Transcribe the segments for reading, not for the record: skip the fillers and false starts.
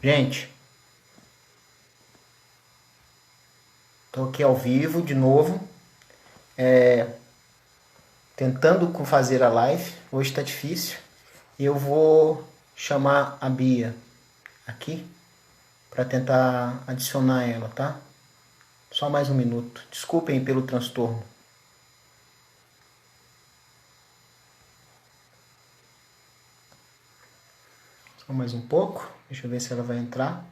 Gente, tô aqui ao vivo de novo, tentando fazer a live. Hoje tá difícil. E eu vou chamar a Bia aqui para tentar adicionar ela, tá? Só mais um minuto. Desculpem pelo transtorno. Só mais um pouco. Deixa eu ver se ela vai entrar.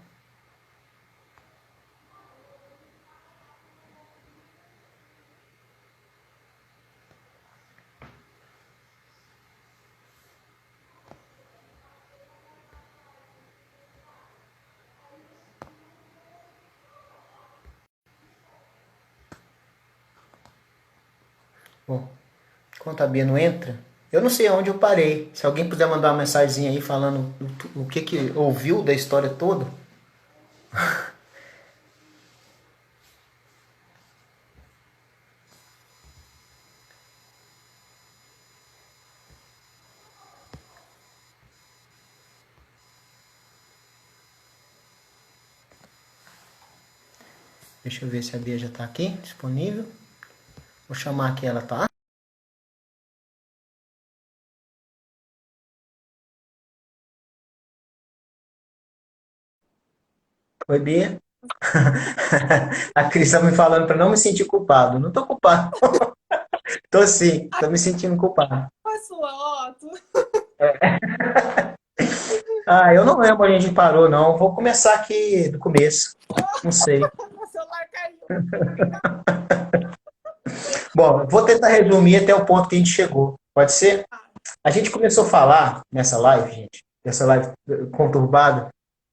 Bom, enquanto a Bia não entra, eu não sei aonde eu parei. Se alguém puder mandar uma mensagem aí falando o que ouviu da história toda. Deixa eu ver se a Bia já está aqui, disponível. Vou chamar aqui ela, tá? Oi, Bia. A Cris está me falando para não me sentir culpado. Não tô culpado. Tô sim, tô me sentindo culpado. A sua, Otto. Ah, eu não lembro onde a gente parou, não. Vou começar aqui do começo. Não sei. Meu celular caiu. Bom, vou tentar resumir até o ponto que a gente chegou. Pode ser? A gente começou a falar nessa live, gente, nessa live conturbada,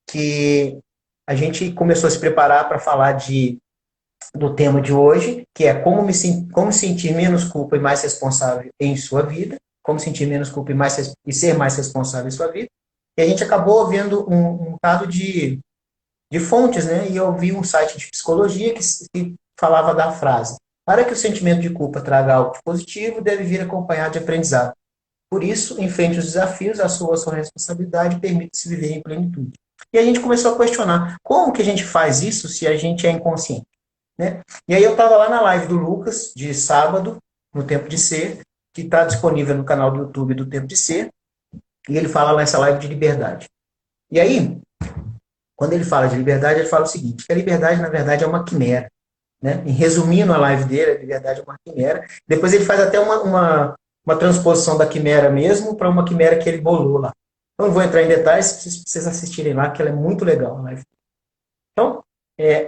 que a gente começou a se preparar para falar do tema de hoje, que é como sentir menos culpa e mais responsável em sua vida, como sentir menos culpa e ser mais responsável em sua vida. E a gente acabou vendo um caso de fontes, né? E eu vi um site de psicologia que falava da frase: para que o sentimento de culpa traga algo de positivo, deve vir acompanhado de aprendizado. Por isso, enfrente os desafios, assuma a sua responsabilidade e permita-se viver em plenitude. E a gente começou a questionar como que a gente faz isso se a gente é inconsciente, né? E aí eu estava lá na live do Lucas, de sábado, no Tempo de Ser, que está disponível no canal do YouTube do Tempo de Ser, e ele fala lá nessa live de liberdade. E aí, quando ele fala de liberdade, ele fala o seguinte, que a liberdade, na verdade, é uma quimera, né? Em resumindo a live dele, a liberdade é uma quimera. Depois ele faz até uma transposição da quimera mesmo para uma quimera que ele bolou lá. Eu não vou entrar em detalhes, vocês assistirem lá, que ela é muito legal a live. Então,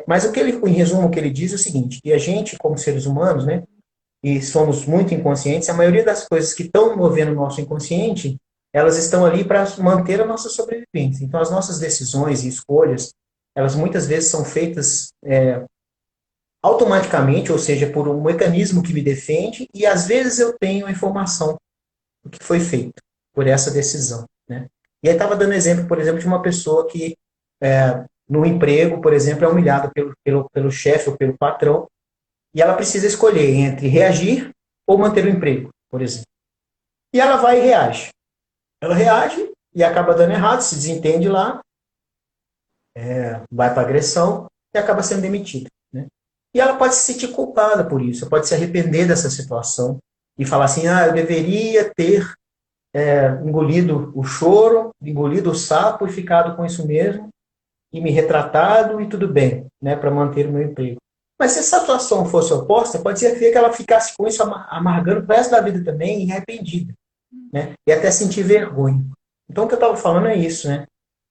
mas em resumo, o que ele diz é o seguinte, que a gente, como seres humanos, né, e somos muito inconscientes, a maioria das coisas que estão movendo o nosso inconsciente, elas estão ali para manter a nossa sobrevivência. Então, as nossas decisões e escolhas, elas muitas vezes são feitas automaticamente, ou seja, por um mecanismo que me defende, e às vezes eu tenho a informação do que foi feito por essa decisão, né? E aí estava dando exemplo, por exemplo, de uma pessoa que no emprego, por exemplo, é humilhada pelo chefe ou pelo patrão, e ela precisa escolher entre reagir ou manter o emprego, por exemplo. E ela vai e reage. Ela reage e acaba dando errado, se desentende lá, vai para agressão e acaba sendo demitida, né? E ela pode se sentir culpada por isso, pode se arrepender dessa situação e falar assim, ah, eu deveria ter engolido o choro, engolido o sapo e ficado com isso mesmo, e me retratado e tudo bem, né, para manter o meu emprego. Mas se essa situação fosse oposta, pode ser que ela ficasse com isso amargando o resto da vida também e arrependida, né, e até sentir vergonha. Então o que eu estava falando é isso, né?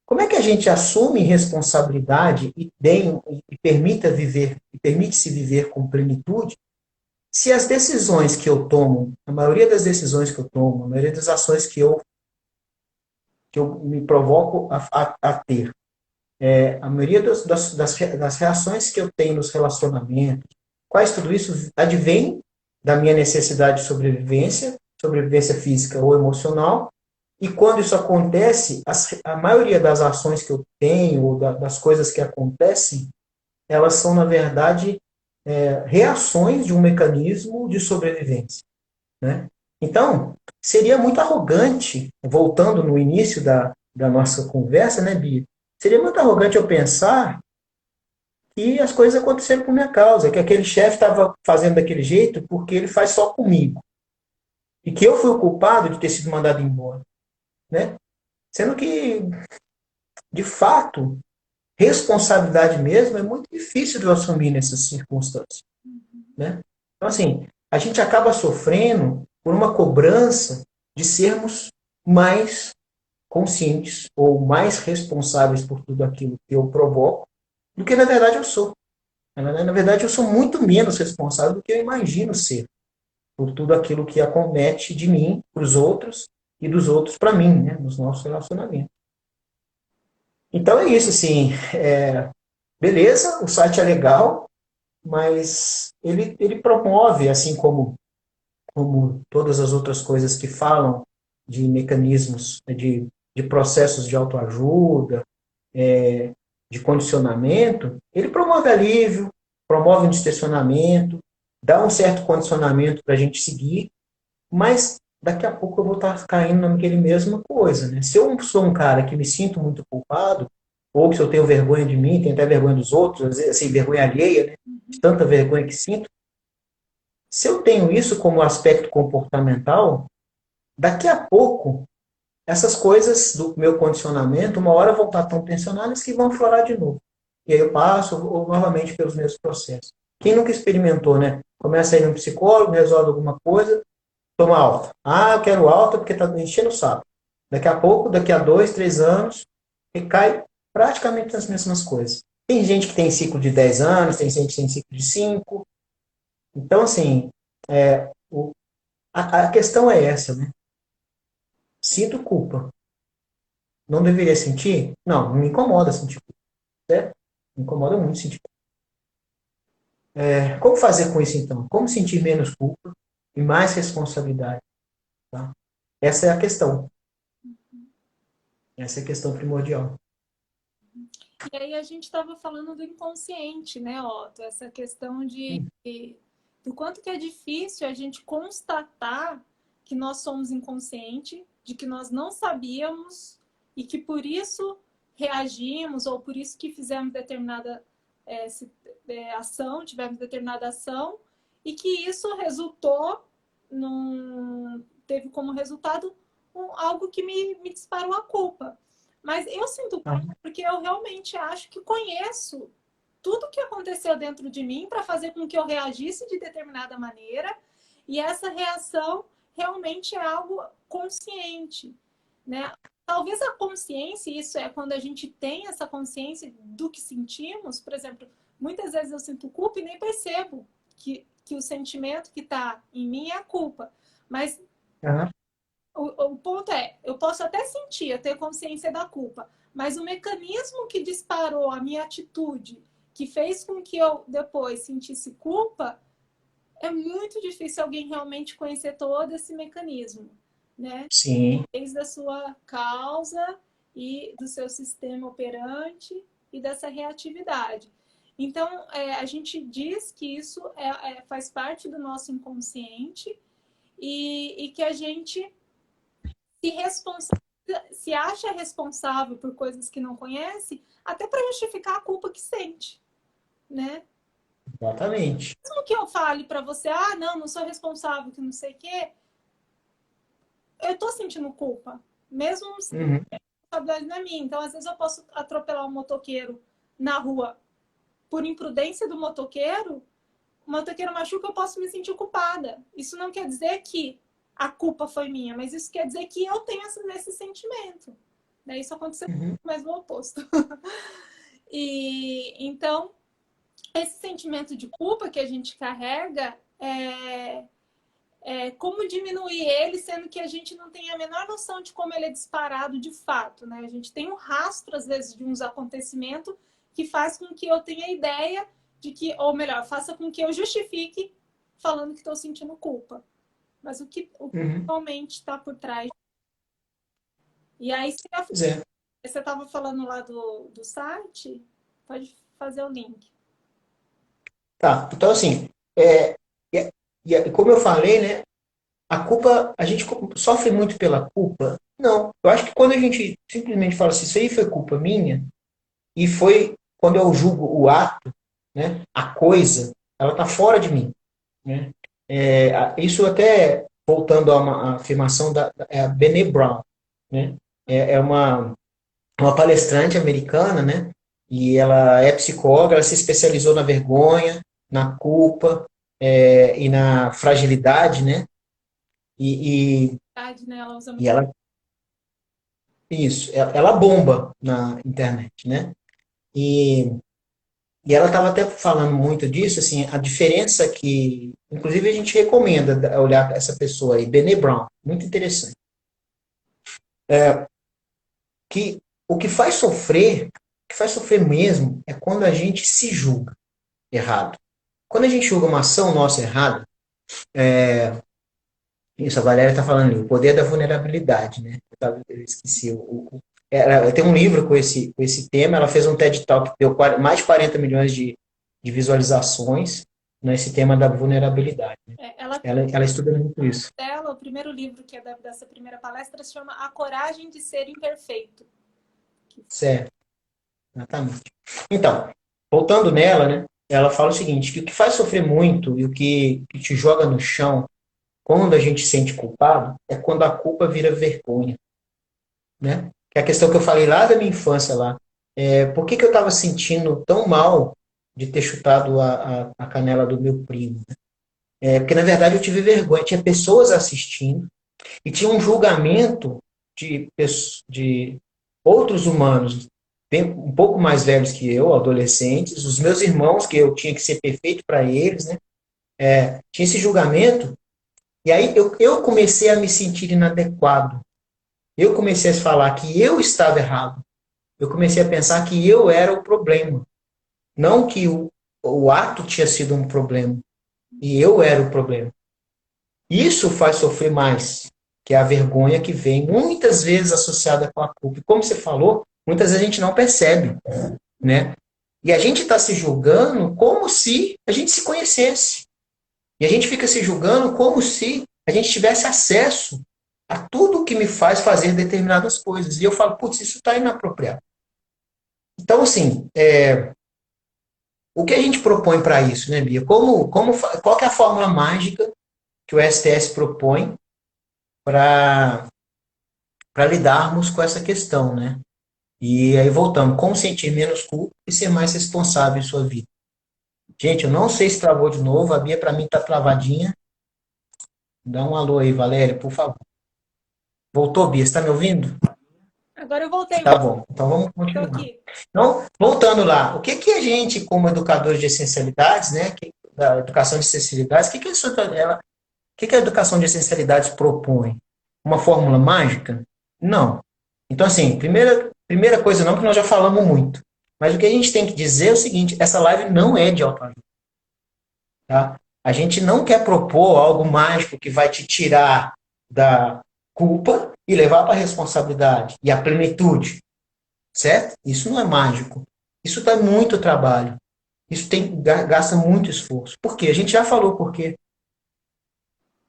Como é que a gente assume responsabilidade e permita viver, e permite-se viver com plenitude, se as decisões que eu tomo, a maioria das decisões que eu tomo, a maioria das ações que eu me provoco a ter, a maioria das reações que eu tenho nos relacionamentos, quase tudo isso advém da minha necessidade de sobrevivência, sobrevivência física ou emocional, e quando isso acontece, a maioria das ações que eu tenho, ou das coisas que acontecem, elas são, na verdade, reações de um mecanismo de sobrevivência, né? Então, seria muito arrogante, voltando no início da nossa conversa, né, Bia? Seria muito arrogante eu pensar que as coisas aconteceram por minha causa, que aquele chefe estava fazendo daquele jeito porque ele faz só comigo. E que eu fui o culpado de ter sido mandado embora, né? Sendo que, de fato, responsabilidade mesmo é muito difícil de eu assumir nessas circunstâncias, né? Então, assim, a gente acaba sofrendo por uma cobrança de sermos mais conscientes ou mais responsáveis por tudo aquilo que eu provoco do que, na verdade, eu sou. Na verdade, eu sou muito menos responsável do que eu imagino ser por tudo aquilo que acomete de mim para os outros e dos outros para mim, né, nos nossos relacionamentos. Então é isso, assim, beleza, o site é legal, mas ele promove, assim como todas as outras coisas que falam de mecanismos, de processos de autoajuda, de condicionamento, ele promove alívio, promove um distensionamento, dá um certo condicionamento para a gente seguir, mas daqui a pouco eu vou estar caindo naquele mesma coisa. Né? Se eu sou um cara que me sinto muito culpado, ou que se eu tenho vergonha de mim, tenho até vergonha dos outros, às vezes, assim, vergonha alheia, né? De tanta vergonha que sinto, se eu tenho isso como aspecto comportamental, daqui a pouco essas coisas do meu condicionamento, uma hora vão estar tão tensionadas que vão florar de novo. E aí eu passo ou, novamente pelos mesmos processos. Quem nunca experimentou, né? Começa a ir no psicólogo, resolve alguma coisa, toma alta. Ah, eu quero alta porque está enchendo o saco. Daqui a pouco, daqui a 2, 3 anos, recai praticamente nas mesmas coisas. Tem gente que tem ciclo de 10 anos, tem gente que tem ciclo de 5. Então, assim, a questão é essa, né? Sinto culpa. Não deveria sentir? Não me incomoda sentir culpa. Certo? Me incomoda muito sentir culpa. Como fazer com isso, então? Como sentir menos culpa e mais responsabilidade? Tá? Essa é a questão. Essa é a questão primordial. E aí a gente estava falando do inconsciente, né, Otto? Essa questão do quanto que é difícil a gente constatar que nós somos inconscientes, de que nós não sabíamos e que por isso reagimos ou por isso que fizemos determinada ação, tivemos determinada ação e que isso resultou teve como resultado algo que me disparou a culpa. Mas eu sinto culpa porque eu realmente acho que conheço tudo que aconteceu dentro de mim para fazer com que eu reagisse de determinada maneira e essa reação realmente é algo consciente, né? Talvez a consciência, isso é quando a gente tem essa consciência do que sentimos, por exemplo, muitas vezes eu sinto culpa e nem percebo que o sentimento que está em mim é a culpa, mas o ponto é, eu posso até sentir, eu ter consciência da culpa, mas o mecanismo que disparou a minha atitude, que fez com que eu depois sentisse culpa, é muito difícil alguém realmente conhecer todo esse mecanismo, né? Sim. Desde a sua causa e do seu sistema operante e dessa reatividade. Então, a gente diz que isso faz parte do nosso inconsciente e que a gente se acha responsável por coisas que não conhece, até para justificar a culpa que sente, né? Exatamente. Mesmo que eu fale para você, não sou responsável, que não sei o quê, eu tô sentindo culpa, mesmo se a responsabilidade não é minha. Então, às vezes eu posso atropelar um motoqueiro na rua por imprudência do motoqueiro, o motoqueiro machuca, eu posso me sentir culpada. Isso não quer dizer que a culpa foi minha, mas isso quer dizer que eu tenho esse sentimento. Né? Isso aconteceu mais no oposto. E então, esse sentimento de culpa que a gente carrega como diminuir ele, sendo que a gente não tem a menor noção de como ele é disparado de fato. Né? A gente tem um rastro, às vezes, de uns acontecimentos que faz com que eu tenha a ideia de que, ou melhor, faça com que eu justifique falando que estou sentindo culpa. Mas o que realmente está por trás. E aí, você estava falando lá do site, pode fazer o link. Tá, então assim, como eu falei, né, a culpa, a gente sofre muito pela culpa? Não, eu acho que quando a gente simplesmente fala assim, isso aí foi culpa minha, e foi quando eu julgo o ato, né, a coisa, ela está fora de mim. Né? Isso até, voltando a uma afirmação da Brené Brown, né? É uma palestrante americana, né? E ela é psicóloga, ela se especializou na vergonha, na culpa, e na fragilidade, né? E, e, Né? Ela usa e muito. ela, isso, ela bomba na internet, né? E, e ela estava até falando muito disso, assim, a diferença que, inclusive a gente recomenda olhar essa pessoa aí, Brené Brown, muito interessante, que o que faz sofrer mesmo é quando a gente se julga errado. Quando a gente julga uma ação nossa errada, isso, a Valéria está falando ali, o poder da vulnerabilidade, né? Eu esqueci. Tem um livro com esse tema, ela fez um TED Talk que deu mais de 40 milhões de visualizações nesse tema da vulnerabilidade. Né? Ela Ela estuda muito isso. o primeiro livro que é dessa primeira palestra se chama A Coragem de Ser Imperfeito. Certo, exatamente. Então, voltando nela, né? Ela fala o seguinte, que o que faz sofrer muito e o que te joga no chão quando a gente se sente culpado é quando a culpa vira vergonha. Né? Que é a questão que eu falei lá da minha infância lá. Por que eu estava sentindo tão mal de ter chutado a canela do meu primo? Né? Porque, na verdade, eu tive vergonha. Tinha pessoas assistindo e tinha um julgamento de outros humanos um pouco mais velhos que eu, adolescentes, os meus irmãos, que eu tinha que ser perfeito para eles, né? Tinha esse julgamento, e aí eu comecei a me sentir inadequado. Eu comecei a falar que eu estava errado. Eu comecei a pensar que eu era o problema. Não que o ato tinha sido um problema. E eu era o problema. Isso faz sofrer mais, que é a vergonha que vem muitas vezes associada com a culpa. E como você falou, muitas vezes a gente não percebe. Né? E a gente está se julgando como se a gente se conhecesse. E a gente fica se julgando como se a gente tivesse acesso a tudo que me faz fazer determinadas coisas. E eu falo, putz, isso está inapropriado. Então, assim, o que a gente propõe para isso, né, Bia? Qual que é a fórmula mágica que o STS propõe para lidarmos com essa questão, né? E aí voltamos, como sentir menos culpa e ser mais responsável em sua vida. Gente, eu não sei se travou de novo, a Bia para mim está travadinha. Dá um alô aí, Valéria, por favor. Voltou, Bia, você está me ouvindo? Agora eu voltei. Tá bom, então vamos Estou continuar. aqui. Então, voltando lá, o que a gente, como educadores de essencialidades, né, da educação de essencialidades, o que a educação de essencialidades propõe? Uma fórmula mágica? Não. Então, assim, primeira coisa não, porque nós já falamos muito. Mas o que a gente tem que dizer é o seguinte, essa live não é de autoajuda. Tá? A gente não quer propor algo mágico que vai te tirar da culpa e levar para a responsabilidade e a plenitude. Certo? Isso não é mágico. Isso dá muito trabalho. Isso gasta muito esforço. Por quê? A gente já falou por quê.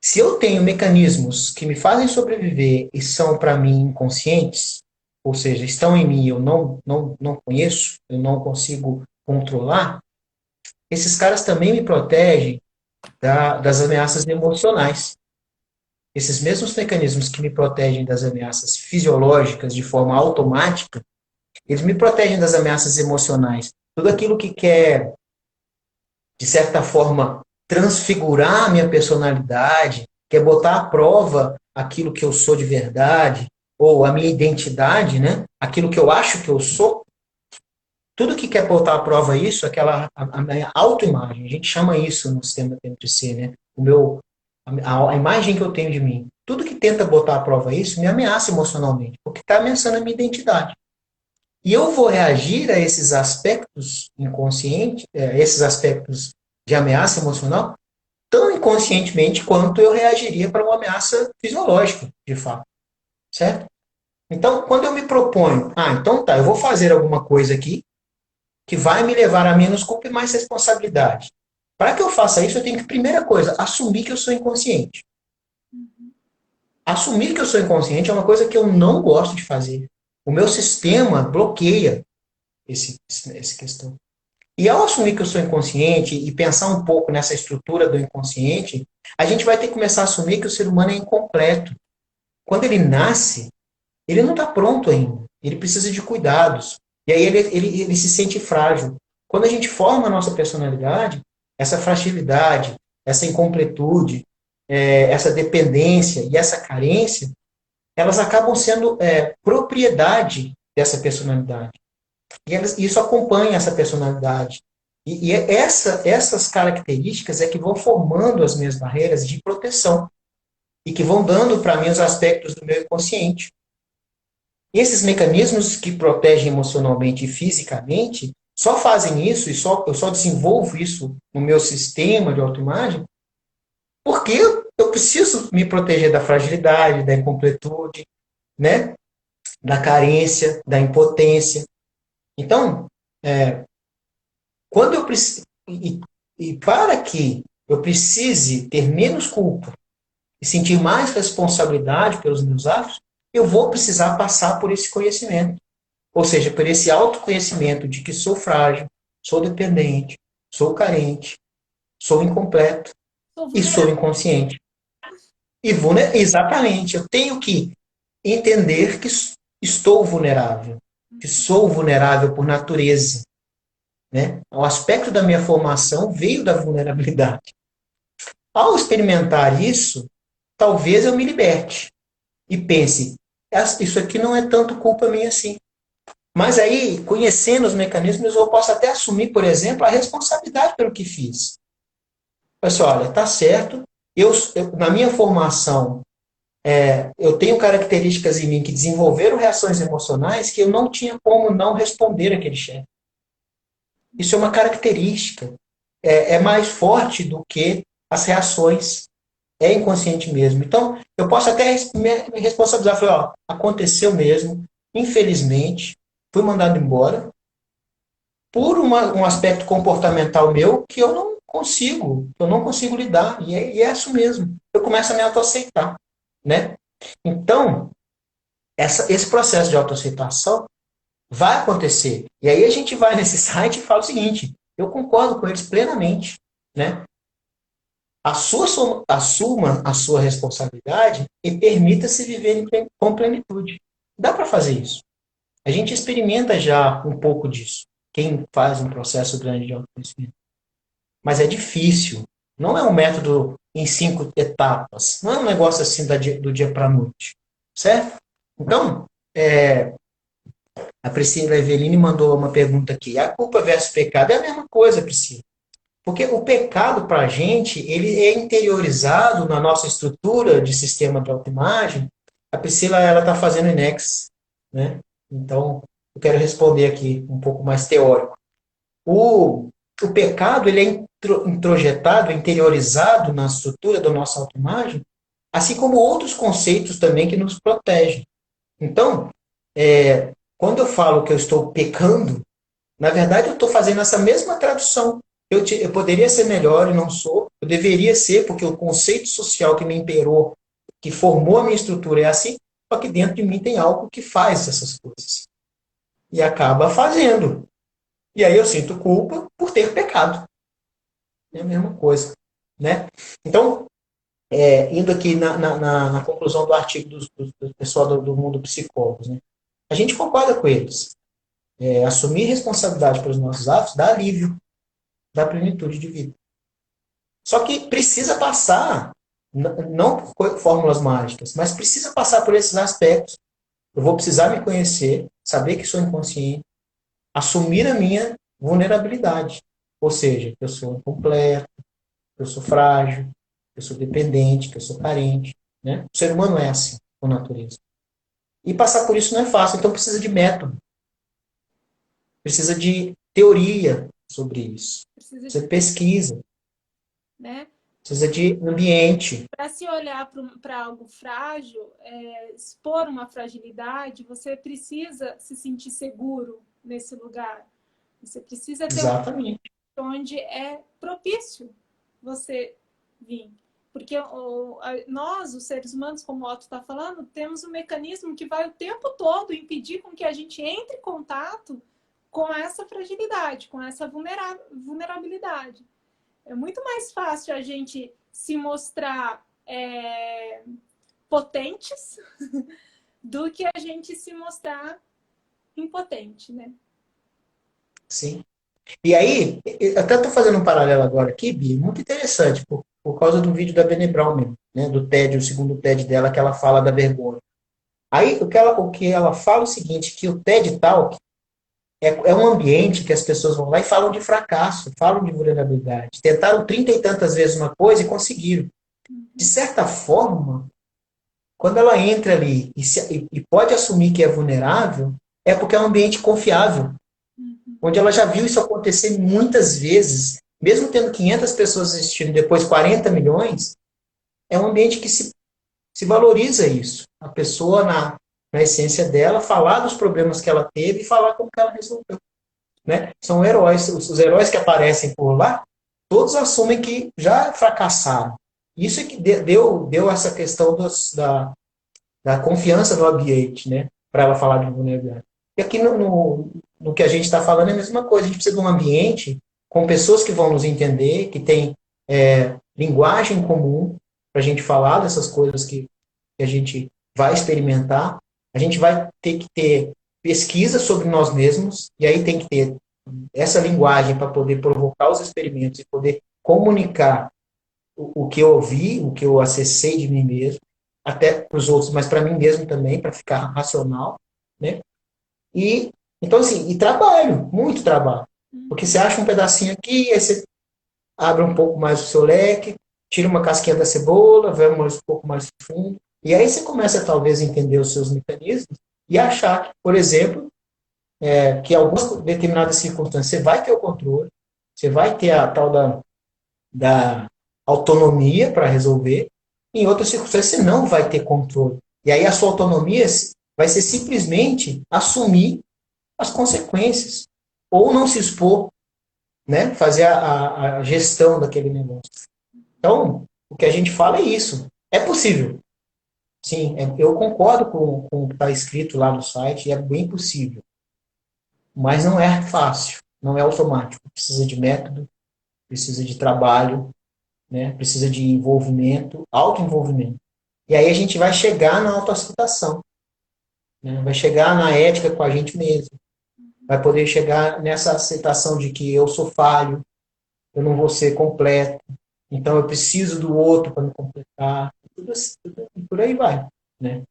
Se eu tenho mecanismos que me fazem sobreviver e são, para mim, inconscientes, ou seja, estão em mim e eu não conheço, eu não consigo controlar, esses caras também me protegem das ameaças emocionais. Esses mesmos mecanismos que me protegem das ameaças fisiológicas de forma automática, eles me protegem das ameaças emocionais. Tudo aquilo que quer, de certa forma, transfigurar a minha personalidade, quer botar à prova aquilo que eu sou de verdade, ou a minha identidade, né? Aquilo que eu acho que eu sou, tudo que quer botar à prova isso, a minha autoimagem, a gente chama isso no sistema TMTC, né? A imagem que eu tenho de mim. Tudo que tenta botar à prova isso me ameaça emocionalmente, porque está ameaçando a minha identidade. E eu vou reagir a esses aspectos inconscientes, esses aspectos de ameaça emocional, tão inconscientemente quanto eu reagiria para uma ameaça fisiológica, de fato. Certo? Então, quando eu me proponho, então tá, eu vou fazer alguma coisa aqui que vai me levar a menos culpa e mais responsabilidade. Para que eu faça isso, eu tenho que, primeira coisa, assumir que eu sou inconsciente. Assumir que eu sou inconsciente é uma coisa que eu não gosto de fazer. O meu sistema bloqueia. essa questão. E ao assumir que eu sou inconsciente e pensar um pouco nessa estrutura do inconsciente, a gente vai ter que começar a assumir que o ser humano é incompleto. Quando ele nasce, ele não está pronto ainda. Ele precisa de cuidados. E aí ele se sente frágil. Quando a gente forma a nossa personalidade, essa fragilidade, essa incompletude, essa dependência e essa carência, elas acabam sendo propriedade dessa personalidade. E isso acompanha essa personalidade. Essas características é que vão formando as minhas barreiras de proteção e que vão dando para mim os aspectos do meu inconsciente. E esses mecanismos que protegem emocionalmente e fisicamente só fazem isso e eu só desenvolvo isso no meu sistema de autoimagem porque eu preciso me proteger da fragilidade, da incompletude, né? Da carência, da impotência. Então, quando eu preciso. E para que eu precise ter menos culpa e sentir mais responsabilidade pelos meus atos, eu vou precisar passar por esse conhecimento. Ou seja, por esse autoconhecimento de que sou frágil, sou dependente, sou carente, sou incompleto e sou inconsciente. Exatamente, eu tenho que entender que estou vulnerável, que sou vulnerável por natureza. Né? O aspecto da minha formação veio da vulnerabilidade. Ao experimentar isso, talvez eu me liberte e pense, isso aqui não é tanto culpa minha assim. Mas aí, conhecendo os mecanismos, eu posso até assumir, por exemplo, a responsabilidade pelo que fiz. Pessoal, olha, tá certo, na minha formação, eu tenho características em mim que desenvolveram reações emocionais que eu não tinha como não responder àquele chefe. Isso é uma característica. É mais forte do que as reações. É inconsciente mesmo. Então, eu posso até me responsabilizar. Falar, ó, aconteceu mesmo, infelizmente, fui mandado embora por um aspecto comportamental meu que eu não consigo lidar. E é isso mesmo. Eu começo a me autoaceitar. Né? Então, esse processo de autoaceitação vai acontecer. E aí a gente vai nesse site e fala o seguinte, eu concordo com eles plenamente, né? Assuma a sua responsabilidade e permita-se viver com plenitude. Dá para fazer isso. A gente experimenta já um pouco disso, quem faz um processo grande de autoconhecimento. Mas é difícil. Não é um método em 5 etapas. Não é um negócio assim do dia para a noite. Certo? Então, a Priscila Eveline mandou uma pergunta aqui. A culpa versus pecado é a mesma coisa, Priscila. Porque o pecado, para a gente, ele é interiorizado na nossa estrutura de sistema de autoimagem. A Priscila, ela está fazendo INEX, né? Então, eu quero responder aqui um pouco mais teórico. O pecado, ele é introjetado, interiorizado na estrutura da nossa autoimagem, assim como outros conceitos também que nos protegem. Então, quando eu falo que eu estou pecando, na verdade eu estou fazendo essa mesma tradução. Eu poderia ser melhor e não sou. Eu deveria ser, porque o conceito social que me imperou, que formou a minha estrutura é assim, só que dentro de mim tem algo que faz essas coisas. E acaba fazendo. E aí eu sinto culpa por ter pecado. É a mesma coisa. Né? Então, indo aqui na conclusão do artigo do pessoal do mundo psicólogos, né? A gente concorda com eles. Assumir responsabilidade pelos nossos atos dá alívio, dá plenitude de vida. Só que precisa passar, não por fórmulas mágicas, mas precisa passar por esses aspectos. Eu vou precisar me conhecer, saber que sou inconsciente, assumir a minha vulnerabilidade. Ou seja, que eu sou incompleto, que eu sou frágil, que eu sou dependente, que eu sou carente. Né? O ser humano é assim, por natureza. E passar por isso não é fácil, então precisa de método. Precisa de teoria sobre isso. Precisa de pesquisa. Né? Precisa de ambiente. Para se olhar para algo frágil, expor uma fragilidade, você precisa se sentir seguro nesse lugar. Você precisa ter Exatamente. onde é propício você vir. Porque nós, os seres humanos, como o Otto está falando, temos um mecanismo que vai o tempo todo impedir com que a gente entre em contato com essa fragilidade, com essa vulnerabilidade. É muito mais fácil a gente se mostrar potentes do que a gente se mostrar impotente, né? Sim. E aí, eu até estou fazendo um paralelo agora aqui, Bia, muito interessante, por causa do vídeo da Brené Brown mesmo, né, do TED, o segundo TED dela, que ela fala da vergonha. Aí, o que ela fala é o seguinte, que o TED Talk é um ambiente que as pessoas vão lá e falam de fracasso, falam de vulnerabilidade. Tentaram 30 e tantas vezes uma coisa e conseguiram. De certa forma, quando ela entra ali e pode assumir que é vulnerável, é porque é um ambiente confiável, onde ela já viu isso acontecer muitas vezes, mesmo tendo 500 pessoas assistindo, depois 40 milhões, é um ambiente que se valoriza isso. A pessoa, na essência dela, falar dos problemas que ela teve e falar como que ela resolveu. Né? São heróis. Os heróis que aparecem por lá, todos assumem que já fracassaram. Isso é que deu essa questão da confiança no ambiente, né? Para ela falar de vulnerabilidade. E aqui no que a gente está falando é a mesma coisa. A gente precisa de um ambiente com pessoas que vão nos entender, que tem linguagem comum para a gente falar dessas coisas que a gente vai experimentar. A gente vai ter que ter pesquisa sobre nós mesmos, e aí tem que ter essa linguagem para poder provocar os experimentos e poder comunicar o que eu ouvi, o que eu acessei de mim mesmo, até para os outros, mas para mim mesmo também, para ficar racional, né? E então assim, e trabalho, muito trabalho, porque você acha um pedacinho aqui, aí você abre um pouco mais o seu leque, tira uma casquinha da cebola, vai um pouco mais fundo, e aí você começa talvez a entender os seus mecanismos e achar que, por exemplo, que em algumas determinadas circunstâncias você vai ter o controle, você vai ter a tal da autonomia para resolver, em outras circunstâncias você não vai ter controle. E aí a sua autonomia vai ser simplesmente assumir as consequências, ou não se expor, né? Fazer a gestão daquele negócio. Então, o que a gente fala é isso. É possível. Sim, eu concordo com o que está escrito lá no site, é bem possível. Mas não é fácil, não é automático. Precisa de método, precisa de trabalho, né? Precisa de envolvimento, autoenvolvimento. E aí a gente vai chegar na autoaceitação, né? Vai chegar na ética com a gente mesmo, vai poder chegar nessa aceitação de que eu sou falho, eu não vou ser completo, então eu preciso do outro para me completar, tudo assim, e por aí vai, né?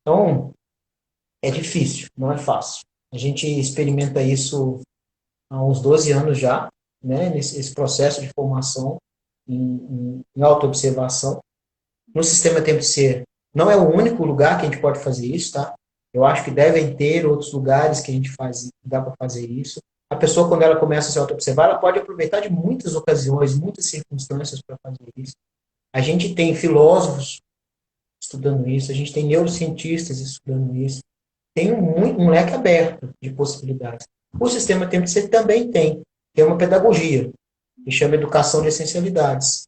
Então, é difícil, não é fácil. A gente experimenta isso há uns 12 anos já, né? Nesse processo de formação em autoobservação. No sistema Tempo de Ser, não é o único lugar que a gente pode fazer isso, tá? Eu acho que devem ter outros lugares que a gente faz, dá para fazer isso. A pessoa, quando ela começa a se auto-observar, ela pode aproveitar de muitas ocasiões, muitas circunstâncias para fazer isso. A gente tem filósofos estudando isso, a gente tem neurocientistas estudando isso. Tem um leque aberto de possibilidades. O sistema Tempo de Ser também tem uma pedagogia, que chama Educação de Essencialidades,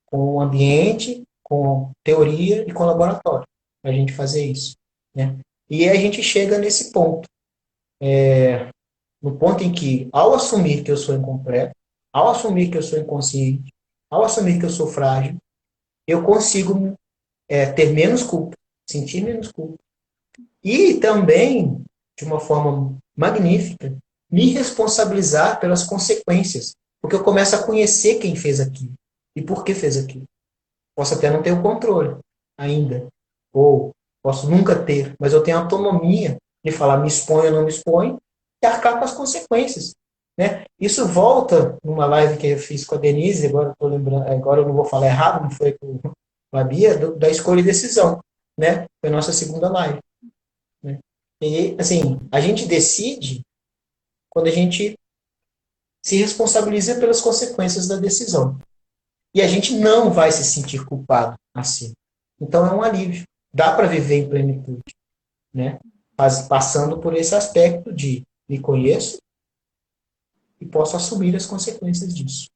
com o ambiente, com teoria e com laboratório, para a gente fazer isso. Né? E aí a gente chega nesse ponto, no ponto em que, ao assumir que eu sou incompleto, ao assumir que eu sou inconsciente, ao assumir que eu sou frágil, eu consigo ter menos culpa, sentir menos culpa. E também, de uma forma magnífica, me responsabilizar pelas consequências, porque eu começo a conhecer quem fez aquilo e por que fez aquilo. Posso até não ter o controle ainda, ou posso nunca ter, mas eu tenho autonomia de falar me exponho ou não me exponho e arcar com as consequências. Né? Isso volta numa live que eu fiz com a Denise, agora eu tô lembrando, agora eu não vou falar errado, não foi com a Bia, da escolha e decisão. Né? Foi a nossa segunda live. Né? E, assim, a gente decide quando a gente se responsabiliza pelas consequências da decisão. E a gente não vai se sentir culpado assim. Então é um alívio. Dá para viver em plenitude, né? Passando por esse aspecto de me conheço e posso assumir as consequências disso.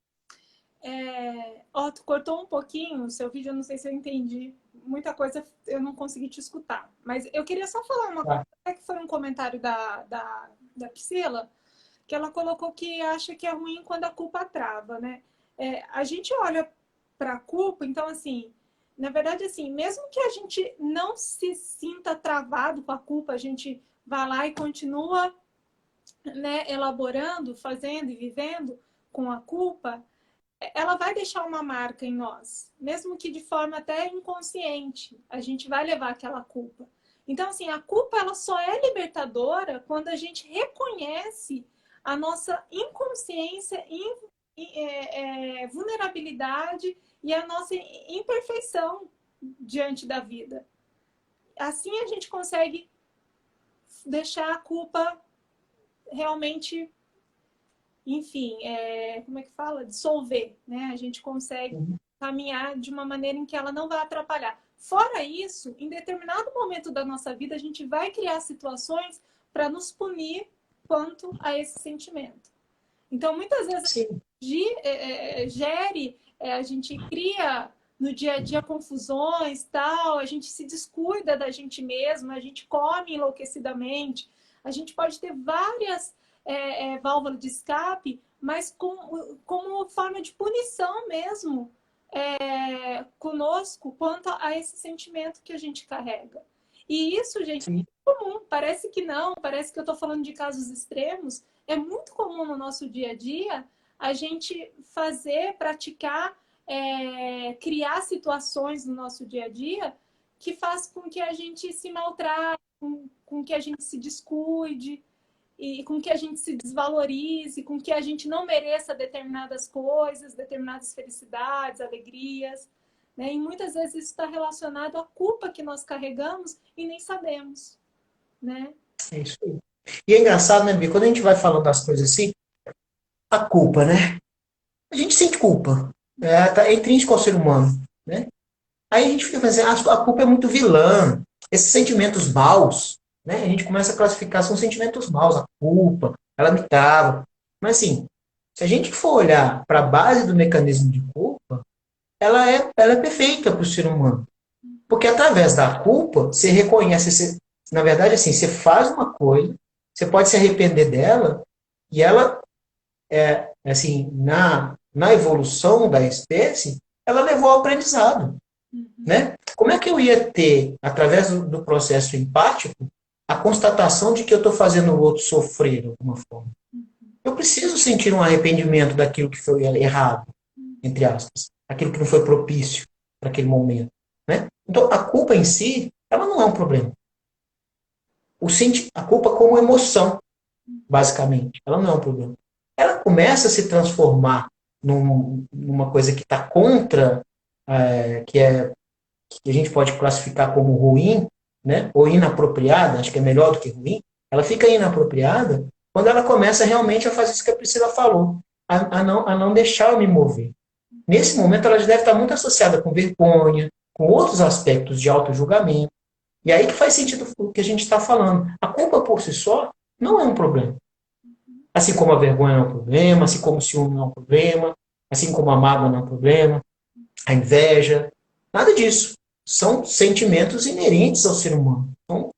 Tu cortou um pouquinho o seu vídeo, eu não sei se eu entendi. Muita coisa eu não consegui te escutar. Mas eu queria só falar uma coisa, que foi um comentário da Priscila, que ela colocou que acha que é ruim quando a culpa trava, né? A gente olha para a culpa, então, assim, na verdade, assim, mesmo que a gente não se sinta travado com a culpa, a gente vai lá e continua, né, elaborando, fazendo e vivendo com a culpa, ela vai deixar uma marca em nós, mesmo que de forma até inconsciente, a gente vai levar aquela culpa. Então, assim, a culpa ela só é libertadora quando a gente reconhece a nossa inconsciência, vulnerabilidade e a nossa imperfeição diante da vida. Assim a gente consegue deixar a culpa realmente, enfim, como é que fala? Dissolver, né? A gente consegue caminhar de uma maneira em que ela não vai atrapalhar. Fora isso, em determinado momento da nossa vida, a gente vai criar situações para nos punir quanto a esse sentimento. Então, muitas vezes, Sim. a gente cria no dia a dia confusões, tal, a gente se descuida da gente mesma, a gente come enlouquecidamente, a gente pode ter várias válvulas de escape, mas como forma de punição mesmo conosco quanto a esse sentimento que a gente carrega. E isso, gente, é muito comum. Parece que não, parece que eu estou falando de casos extremos. É muito comum no nosso dia a dia a gente fazer, praticar, criar situações no nosso dia a dia que faz com que a gente se maltrate, com que a gente se descuide e com que a gente se desvalorize, com que a gente não mereça determinadas coisas, determinadas felicidades, alegrias, né? E muitas vezes isso está relacionado à culpa que nós carregamos e nem sabemos, né? É isso aí. E é engraçado, né, Bia? Quando a gente vai falando das coisas assim, a culpa, né? A gente sente culpa. É intrínseco ao ser humano, né? Aí a gente fica pensando, a culpa é muito vilã. Esses sentimentos maus, né? A gente começa a classificar, são sentimentos maus. A culpa, ela me trava. Mas assim, se a gente for olhar para a base do mecanismo de culpa, ela é perfeita para o ser humano. Porque através da culpa, você reconhece, na verdade, assim, você faz uma coisa, você pode se arrepender dela, e ela, assim, na evolução da espécie, ela levou ao aprendizado. Né? Como é que eu ia ter, através do processo empático, a constatação de que eu estou fazendo o outro sofrer de alguma forma? Eu preciso sentir um arrependimento daquilo que foi errado, entre aspas, aquilo que não foi propício para aquele momento. Né? Então, a culpa em si, ela não é um problema. A culpa como emoção, basicamente, ela não é um problema. Ela começa a se transformar numa coisa que está contra, que a gente pode classificar como ruim, né? Ou inapropriada, acho que é melhor do que ruim, ela fica inapropriada quando ela começa realmente a fazer isso que a Priscila falou, a não deixar eu me mover. Nesse momento, ela já deve estar muito associada com vergonha, com outros aspectos de auto-julgamento. E aí que faz sentido o que a gente está falando. A culpa por si só não é um problema. Assim como a vergonha não é um problema, assim como o ciúme não é um problema, assim como a mágoa não é um problema, a inveja, nada disso. São sentimentos inerentes ao ser humano. Então,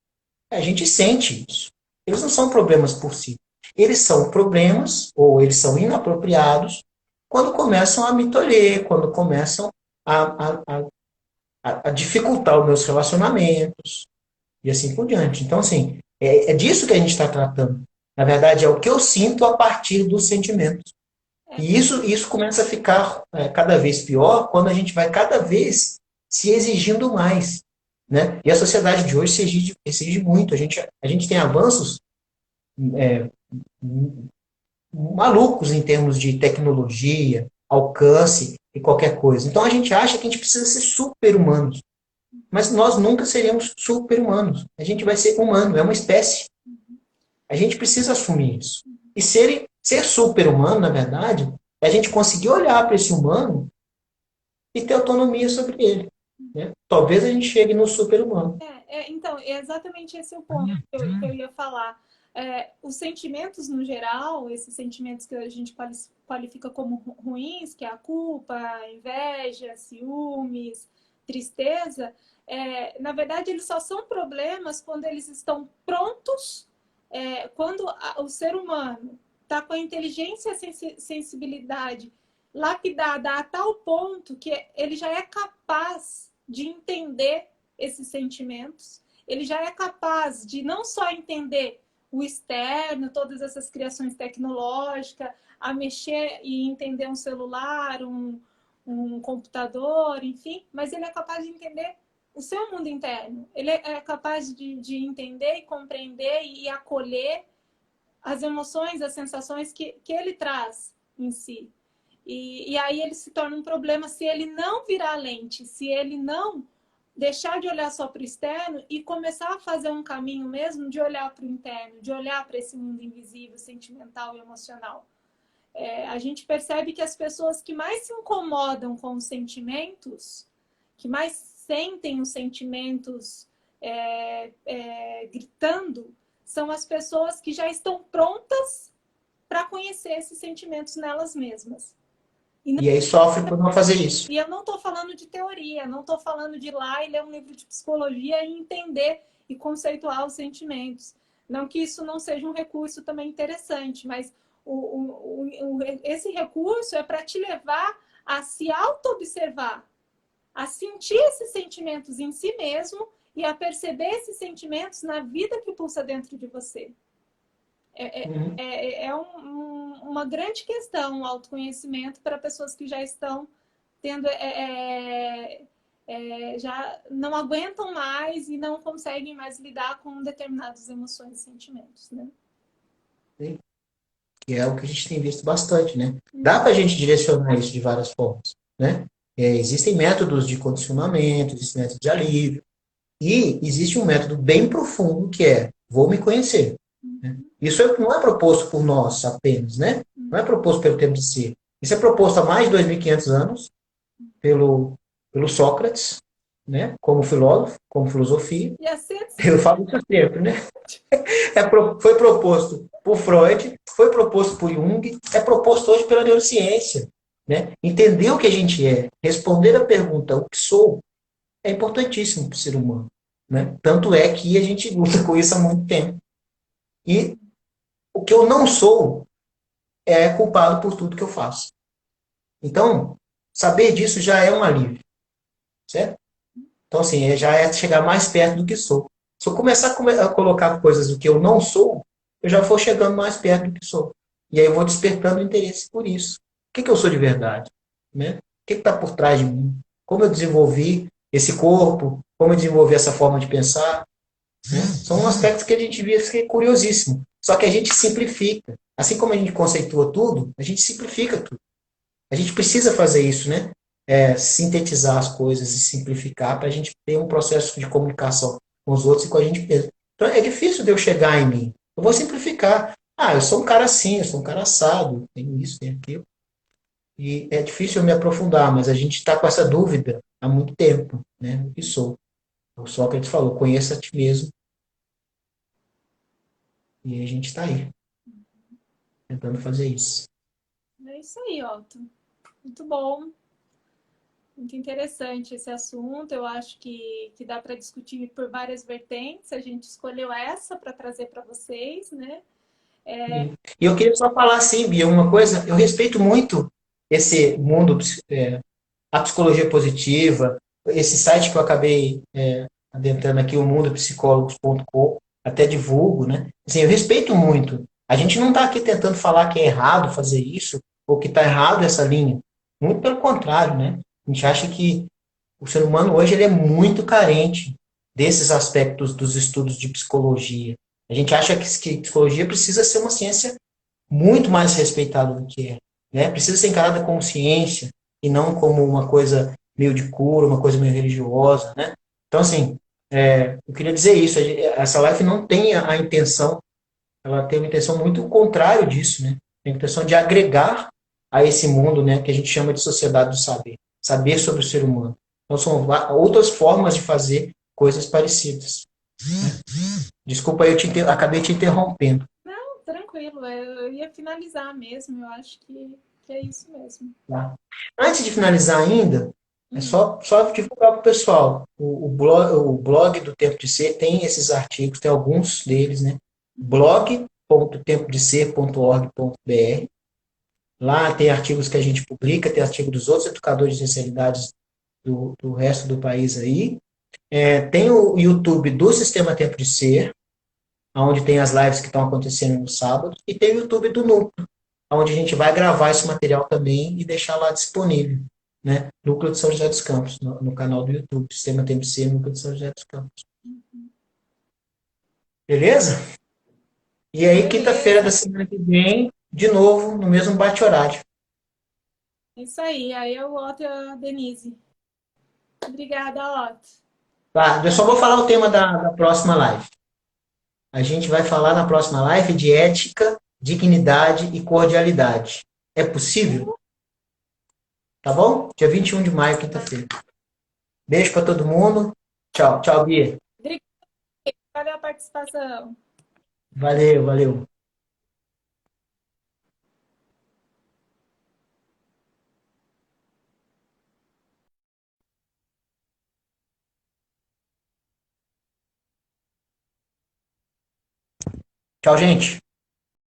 a gente sente isso. Eles não são problemas por si. Eles são problemas, ou eles são inapropriados, quando começam a me tolher, quando começam a dificultar os meus relacionamentos, e assim por diante. Então, assim, é disso que a gente está tratando. Na verdade, é o que eu sinto a partir dos sentimentos. E isso começa a ficar cada vez pior quando a gente vai cada vez se exigindo mais. Né? E a sociedade de hoje se exige muito. A gente tem avanços é, malucos em termos de tecnologia, alcance e qualquer coisa. Então a gente acha que a gente precisa ser super-humanos. Mas nós nunca seremos super-humanos. A gente vai ser humano, é uma espécie. A gente precisa assumir isso. E ser super-humano, na verdade, é a gente conseguir olhar para esse humano e ter autonomia sobre ele. Né? Talvez a gente chegue no super-humano. Então, é exatamente esse o ponto que eu ia falar. Os sentimentos no geral, esses sentimentos que a gente qualifica como ruins, que é a culpa, a inveja, ciúmes, tristeza, na verdade, eles só são problemas quando eles estão prontos, quando o ser humano tá com a inteligência e sensibilidade lapidada a tal ponto que ele já é capaz de entender esses sentimentos, ele já é capaz de não só entender o externo, todas essas criações tecnológicas, a mexer e entender um celular, um computador, enfim, mas ele é capaz de entender o seu mundo interno. Ele é capaz de entender e compreender e acolher as emoções, as sensações que ele traz em si. E aí ele se torna um problema se ele não virar a lente, se ele não deixar de olhar só para o externo e começar a fazer um caminho mesmo de olhar para o interno, de olhar para esse mundo invisível, sentimental e emocional. A gente percebe que as pessoas que mais se incomodam com os sentimentos, que mais sentem os sentimentos gritando, são as pessoas que já estão prontas para conhecer esses sentimentos nelas mesmas. E aí sofre por não fazer isso. E eu não estou falando de teoria, não estou falando de ir lá e ler um livro de psicologia e entender e conceituar os sentimentos. Não que isso não seja um recurso também interessante, mas esse recurso é para te levar a se auto-observar, a sentir esses sentimentos em si mesmo e a perceber esses sentimentos na vida que pulsa dentro de você. Uma grande questão o autoconhecimento para pessoas que já estão tendo já não aguentam mais e não conseguem mais lidar com determinadas emoções e sentimentos, né? Sim. Que é o que a gente tem visto bastante, né? Dá para a gente direcionar isso de várias formas, né? Existem métodos de condicionamento, existem métodos de alívio, e existe um método bem profundo que é vou me conhecer. Né? Isso não é proposto por nós apenas, né? Não é proposto pelo tempo de ser. Isso é proposto há mais de 2.500 anos pelo Sócrates, né? Como filósofo, como filosofia. Eu falo isso sempre, né? Foi proposto por Freud, foi proposto por Jung, é proposto hoje pela neurociência. Né? Entender o que a gente é, responder a pergunta o que sou, é importantíssimo para o ser humano. Né? Tanto é que a gente luta com isso há muito tempo. E o que eu não sou é culpado por tudo que eu faço. Então, saber disso já é um alívio. Certo? Então, assim, já é chegar mais perto do que sou. Se eu começar a colocar coisas do que eu não sou, eu já vou chegando mais perto do que sou. E aí eu vou despertando interesse por isso. O que eu sou de verdade? Né? O que está por trás de mim? Como eu desenvolvi esse corpo? Como eu desenvolvi essa forma de pensar? Né? São aspectos que a gente vê que é curiosíssimo. Só que a gente simplifica. Assim como a gente conceitua tudo, a gente simplifica tudo. A gente precisa fazer isso, né? Sintetizar as coisas e simplificar para a gente ter um processo de comunicação com os outros e com a gente mesmo. Então é difícil de eu chegar em mim. Eu vou simplificar. Eu sou um cara assim, eu sou um cara assado, tenho isso, tenho aquilo. E é difícil eu me aprofundar, mas a gente está com essa dúvida há muito tempo, né? O que sou? O Sócrates falou, conheça a ti mesmo. E a gente está aí, tentando fazer isso. É isso aí, Otto. Muito bom. Muito interessante esse assunto. Eu acho que dá para discutir por várias vertentes. A gente escolheu essa para trazer para vocês, né? E eu queria só falar assim, Bia, uma coisa. Eu respeito muito esse mundo, a psicologia positiva, esse site que eu acabei adentrando aqui, o mundopsicólogos.com, até divulgo, né? Assim, eu respeito muito. A gente não está aqui tentando falar que é errado fazer isso, ou que está errado essa linha. Muito pelo contrário, né? A gente acha que o ser humano hoje ele é muito carente desses aspectos dos estudos de psicologia. A gente acha que psicologia precisa ser uma ciência muito mais respeitada do que é. Né? Precisa ser encarada como ciência e não como uma coisa meio de cura, uma coisa meio religiosa. Né? Então, assim, eu queria dizer isso. Essa live não tem a intenção, ela tem uma intenção muito contrária disso. Né? Tem a intenção de agregar a esse mundo, né, que a gente chama de sociedade do saber. Saber sobre o ser humano. Então, são outras formas de fazer coisas parecidas. Né? Desculpa, acabei te interrompendo. Não, tranquilo. Eu ia finalizar mesmo. Eu acho que é isso mesmo. Tá. Antes de finalizar ainda, é só divulgar para o pessoal. O blog do Tempo de Ser tem esses artigos, tem alguns deles, né? Blog www.tempodeser.org.br. Lá tem artigos que a gente publica, tem artigo dos outros educadores de especialidades do resto do país aí. Tem o YouTube do Sistema Tempo de Ser, onde tem as lives que estão acontecendo no sábado, e tem o YouTube do Núcleo, onde a gente vai gravar esse material também e deixar lá disponível, né? Núcleo de São José dos Campos, no canal do YouTube, Sistema Tempo de Ser, Núcleo de São José dos Campos. Beleza? E aí, quinta-feira da Beleza. semana que vem, de novo, no mesmo bate-horário. Isso aí. Aí eu, Otto e a Denise. Obrigada, Otto. Tá, eu só vou falar o tema da próxima live. A gente vai falar na próxima live de ética, dignidade e cordialidade. É possível? Tá bom? Dia 21 de maio, quinta-feira. Beijo para todo mundo. Tchau, tchau, Bia. Obrigada. Valeu a participação. Valeu, valeu. Tchau, gente.